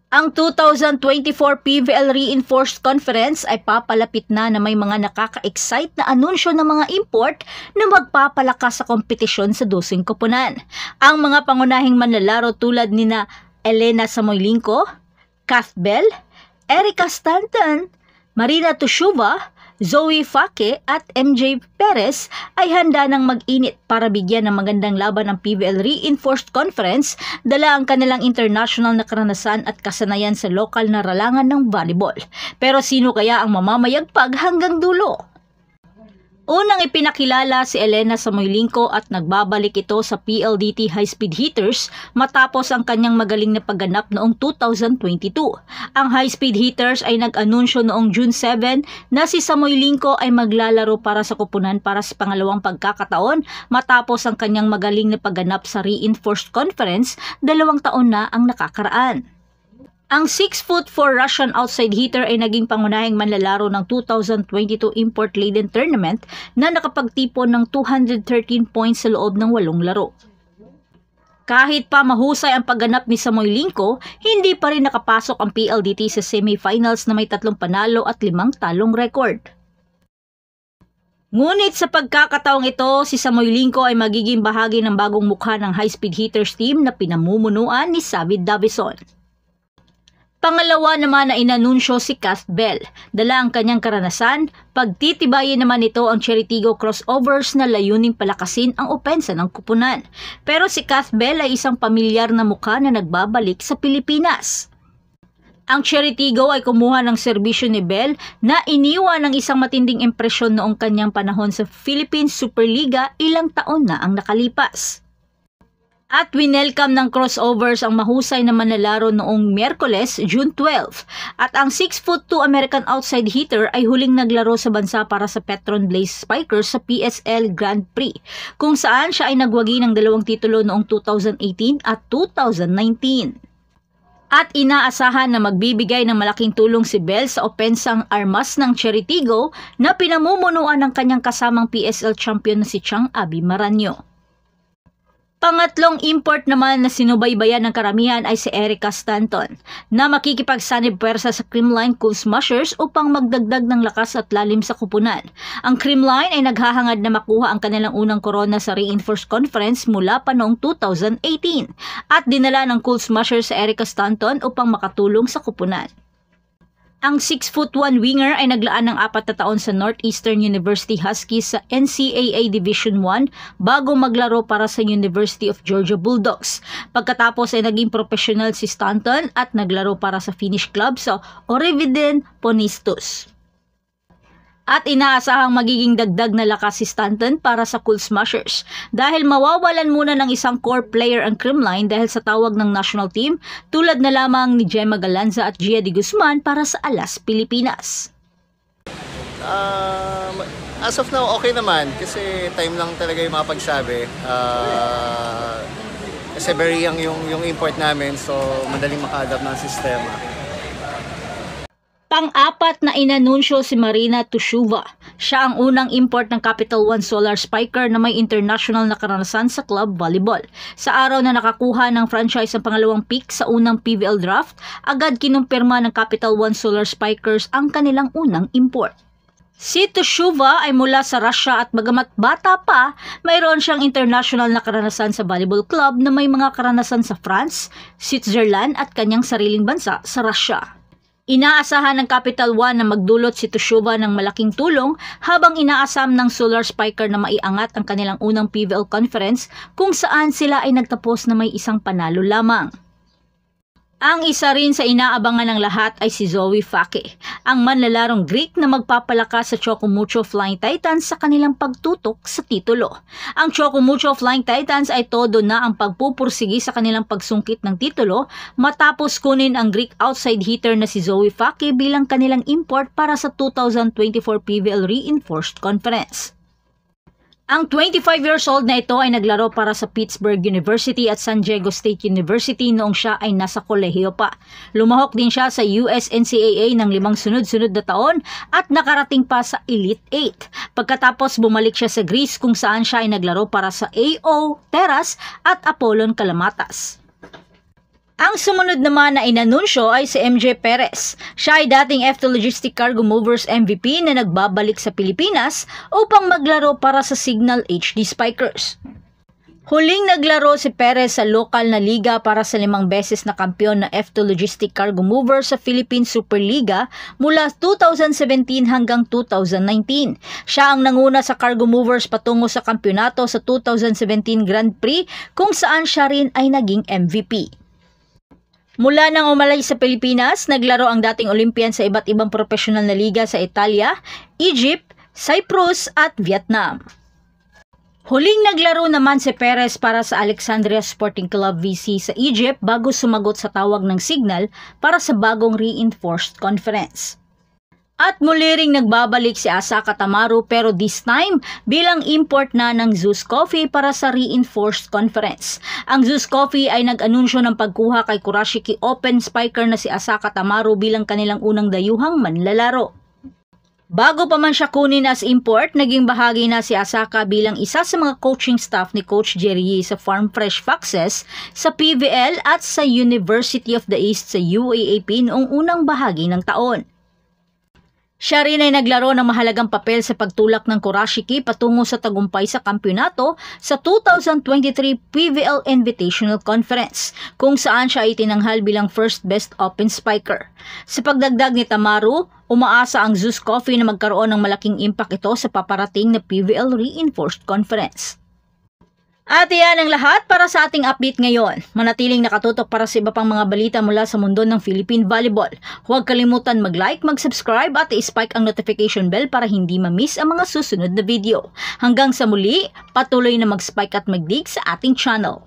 Ang 2024 PVL Reinforced Conference ay papalapit na may mga nakaka-excite na anunsyo ng mga import na magpapalakas sa kompetisyon sa dosing koponan. Ang mga pangunahing manlalaro tulad nina Elena Samoylenko, Kath Bell, Erica Stanton, Marina Tushuva, Zoe Fake at MJ Perez ay handa ng mag-init para bigyan ng magandang laban ang PVL Reinforced Conference, dala ang kanilang international na karanasan at kasanayan sa lokal na ralangan ng volleyball. Pero sino kaya ang mamamayagpag hanggang dulo? Unang ipinakilala si Elena Samoylenko at nagbabalik ito sa PLDT High-Speed Hitters matapos ang kanyang magaling na pagganap noong 2022. Ang High-Speed Hitters ay nag-anunsyo noong June 7 na si Samoylenko ay maglalaro para sa koponan para sa pangalawang pagkakataon matapos ang kanyang magaling na pagganap sa Reinforced Conference, 2 taon na ang nakakaraan. Ang 6'4" Russian outside hitter ay naging pangunahing manlalaro ng 2022 Import Leiden Tournament na nakapagtipon ng 213 points sa loob ng 8 laro. Kahit pa mahusay ang pagganap ni Samoylenko, hindi pa rin nakapasok ang PLDT sa semifinals na may 3 panalo at 5 talong record. Ngunit sa pagkakataong ito, si Samoylenko ay magiging bahagi ng bagong mukha ng high-speed hitters team na pinamumunuan ni Savid Davison. Pangalawa naman na inanunsyo si Kath Bell. Dala ang kanyang karanasan, pagtitibayin naman ito ang Cheritigo crossovers na layuning palakasin ang opensa ng kupunan. Pero si Kath Bell ay isang pamilyar na mukha na nagbabalik sa Pilipinas. Ang Cheritigo ay kumuha ng serbisyo ni Bell na iniwan ng isang matinding impresyon noong kanyang panahon sa Philippine Superliga ilang taon na ang nakalipas. At winelcome ng crossovers ang mahusay na manlalaro noong Miyerkules, June 12. At ang 6'2" American outside hitter ay huling naglaro sa bansa para sa Petron Blaze Spikers sa PSL Grand Prix, kung saan siya ay nagwagi ng 2 titulo noong 2018 at 2019. At inaasahan na magbibigay ng malaking tulong si Bell sa opensang armas ng Cheritigo na pinamumunuan ng kanyang kasamang PSL champion na si Chang Abi Maranyo. Pangatlong import naman na sinubaybayan ng karamihan ay si Erica Stanton na makikipagsanib puwersa sa Creamline Cool Smashers upang magdagdag ng lakas at lalim sa kupunan. Ang Creamline ay naghahangad na makuha ang kanilang unang korona sa Reinforced Conference mula pa noong 2018 at dinala ng Cool Smashers sa Erica Stanton upang makatulong sa kupunan. Ang 6'1" winger ay naglaan ng 4 na taon sa Northeastern University Huskies sa NCAA Division I bago maglaro para sa University of Georgia Bulldogs. Pagkatapos ay naging professional si Stanton at naglaro para sa Finnish club sa Oriveden Ponnistus. At inaasahang magiging dagdag na lakas si Stanton para sa Cool Smashers dahil mawawalan muna ng isang core player ang Creamline dahil sa tawag ng national team tulad na lamang ni Gemma Galanza at Gia de Guzman para sa Alas, Pilipinas. As of now, okay naman kasi time lang talaga yung mapagsabi. Kasi very young yung import namin, so madaling maka-adapt ng sistema. Pang-apat na inanunsyo si Marina Tushuva. Siya ang unang import ng Capital One Solar Spiker na may international na karanasan sa club volleyball. Sa araw na nakakuha ng franchise ang pangalawang pick sa unang PVL draft, agad kinumpirma ng Capital One Solar Spikers ang kanilang unang import. Si Tushuva ay mula sa Russia at bagamat bata pa, mayroon siyang international na karanasan sa volleyball club na may mga karanasan sa France, Switzerland at kanyang sariling bansa sa Russia. Inaasahan ng Capital One na magdulot si Tushuva ng malaking tulong habang inaasam ng Solar Spiker na maiangat ang kanilang unang PVL conference kung saan sila ay nagtapos na may isang panalo lamang. Ang isa rin sa inaabangan ng lahat ay si Zoe Fake, ang manlalarong Greek na magpapalakas sa Chocomucho Flying Titans sa kanilang pagtutok sa titulo. Ang Chocomucho Flying Titans ay todo na ang pagpupursigi sa kanilang pagsungkit ng titulo matapos kunin ang Greek outside hitter na si Zoe Fake bilang kanilang import para sa 2024 PVL Reinforced Conference. Ang 25 years old na ito ay naglaro para sa Pittsburgh University at San Diego State University noong siya ay nasa kolehiyo pa. Lumahok din siya sa US NCAA ng 5 sunod-sunod na taon at nakarating pa sa Elite 8. Pagkatapos bumalik siya sa Greece kung saan siya ay naglaro para sa AO Teras at Apollon Kalamatas. Ang sumunod naman na inanunsyo ay si MJ Perez. Siya ay dating FT Logistic Cargo Movers MVP na nagbabalik sa Pilipinas upang maglaro para sa Signal HD Spikers. Huling naglaro si Perez sa lokal na liga para sa 5 beses na kampiyon na FT Logistic Cargo Movers sa Philippine Superliga mula 2017 hanggang 2019. Siya ang nanguna sa Cargo Movers patungo sa kampyonato sa 2017 Grand Prix kung saan siya rin ay naging MVP. Mula nang umalay sa Pilipinas, naglaro ang dating Olympian sa iba't ibang profesional na liga sa Italia, Egypt, Cyprus at Vietnam. Huling naglaro naman si Perez para sa Alexandria Sporting Club VC sa Egypt bago sumagot sa tawag ng Signal para sa bagong reinforced conference. At muli ring nagbabalik si Asaka Tamaru pero this time bilang import na ng Zeus Coffee para sa reinforced conference. Ang Zeus Coffee ay nag-anunsyo ng pagkuha kay Kurashiki Open spiker na si Asaka Tamaru bilang kanilang unang dayuhang manlalaro. Bago pa man siya kunin as import, naging bahagi na si Asaka bilang isa sa mga coaching staff ni Coach Jerry Yee sa Farm Fresh Foxes sa PVL at sa University of the East sa UAAP noong unang bahagi ng taon. Siya rin ay naglaro ng mahalagang papel sa pagtulak ng Kurashiki patungo sa tagumpay sa kampyonato sa 2023 PVL Invitational Conference, kung saan siya ay tinanghal bilang first best open spiker. Sa pagdagdag ni Tamaru, umaasa ang Zeus Coffee na magkaroon ng malaking impact ito sa paparating na PVL Reinforced Conference. At iyan ang lahat para sa ating update ngayon. Manatiling nakatutok para sa iba pang mga balita mula sa mundo ng Philippine Volleyball. Huwag kalimutan mag-like, mag-subscribe at i-spike ang notification bell para hindi ma-miss ang mga susunod na video. Hanggang sa muli, patuloy na mag-spike at mag-dig sa ating channel.